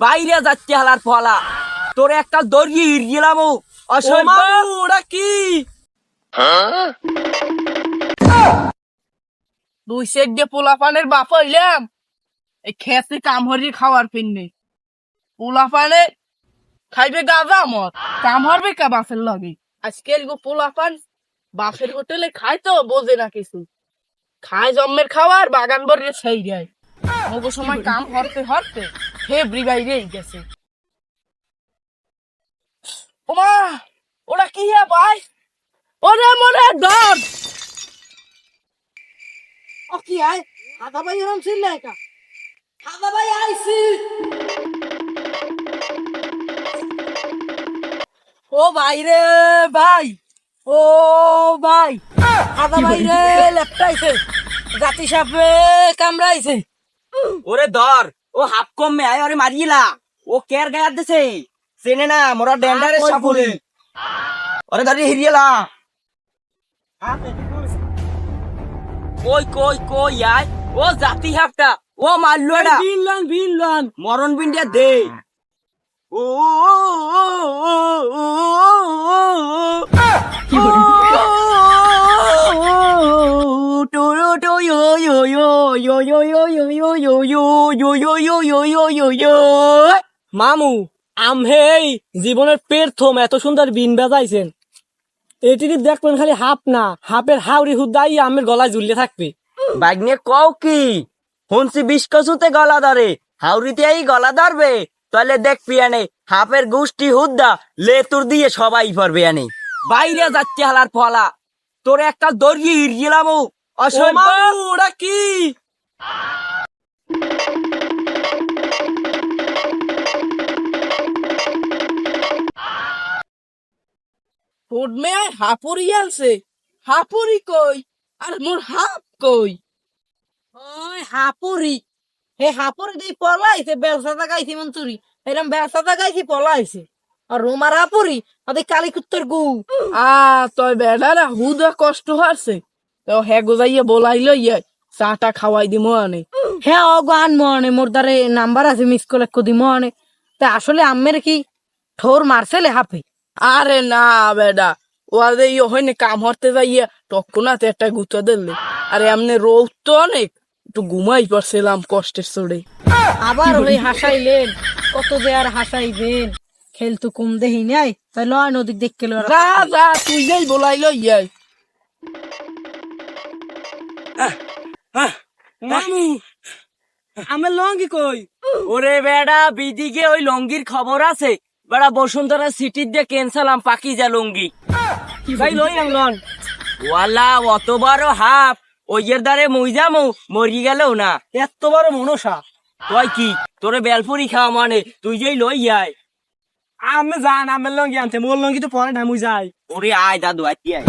বাইরে যাচ্ছে হালার ফলা তোর একটা দড়ি গেলাম ওরা কি দুই সেট দিয়ে পোলাপানের বাপ হইলাম এই খেতে কাম হরি খাওয়ার ফিরনি পোলাপানে খাইবে গাঁজা মদ কাম হরবে কা বাপের লগে আজকাল গো পোলাপান বাপের হোটেলে খায় তো বোঝে না কিছু খায় জন্মের খাওয়ার বাগান বরিয়ে সেই যায় ওগো সময় কাম হরতে হরতে ফেব্রি বাইরেই গেছে ওমা ওরা কি হে ভাই ওরে মনে ডর ও কি আয় আদা ভাই এরম ছিল একা আদা ভাই আইছি ও ভাই রে ভাই ও ভাই আদা ভাই রে লেপটাইছে জাতি সাপে কামড়াইছে ওরে ধর ও হাফ কম মে আয় ওরে মারিলা ও কেয়ার গায়ার দেছে চেনে না মোরা ডেন্ডারের সাপুরে ওরে ধরে হিরিয়েলা কই কই কই আয় ও জাতি হাফটা ও মারলো এটা ভিনলান মরণ বিন্ডিয়া দে ও মামু আমহেই জীবনের প্রথম এত সুন্দর বিন বাজাইছেন এটিকে দেখবেন খালি হাফ না হাফের হাওড়ি হুদাই আমের গলায় ঝুলিয়ে থাকবে বাগনে কও কি শুনছি বিস্কসুতে গলা ধরে হাউরিতে এই গলা ধরবে তাহলে দেখবি আনে হাফের গুষ্টি হুদ্দা লেতুর দিয়ে সবাই পড়বে আনে বাইরে যাচ্ছে হালার ফলা তোর একটা দড়ি গেলাম ওরা কি হাপুরি আনছে হাপুরি কই আর মোর হাপ কই ওই হাপুরি হে হাপুরি দিয়ে পলাইছে ব্যবসা গাইছি মন্তুরি এরম ব্যবসা গাইছি পলাইছে আর রোমার হাপুরি ওদের কালী কুত্তর গু তই বেড়ারা হুদা কষ্ট হারছে তো হে গোজাইয়ে বলাইলো ইয়ে চাটা খাওয়াই দি মনে হ্যাঁ অগান মনে মোর দ্বারে নাম্বার আছে মিস কল এক দি মনে তা আসলে আমের কি ঠোর মারছেলে হাফে আরে না বেডা ওদের ইয়ে হয়নি কাম হরতে যাইয়া টক্কনাতে একটা গুতা দিলে আরে এমনি রোদ তো অনেক একটু ঘুমাই পারছিলাম কষ্টের চড়ে আবার ওই হাসাইলেন কত যে আর হাসাইবেন খেল তো কম দেহি নাই তাই লয় নদী দেখতে যা তুই যাই বলাইলো ইয়াই মামু আমার লঙ্গি কই ওরে বেড়া বিদিকে ওই লঙ্গির খবর আছে বেড়া বসুন্ধরা সিটির দিয়ে ক্যান্সালাম পাকি যা লঙ্গি ভাই লই আনলন ওয়ালা অত বড় হাফ ওইয়ের দ্বারে মই যামো মরি গেলেও না এত বড় মনসা তুই কি তোরে বেলপুরি খাওয়া মানে তুই যেই লই আয় আমি জান আমার লঙ্গি আনতে মোর লঙ্গি তো পরে না মুই যাই ওরে আয় দাদু আয় কি আয়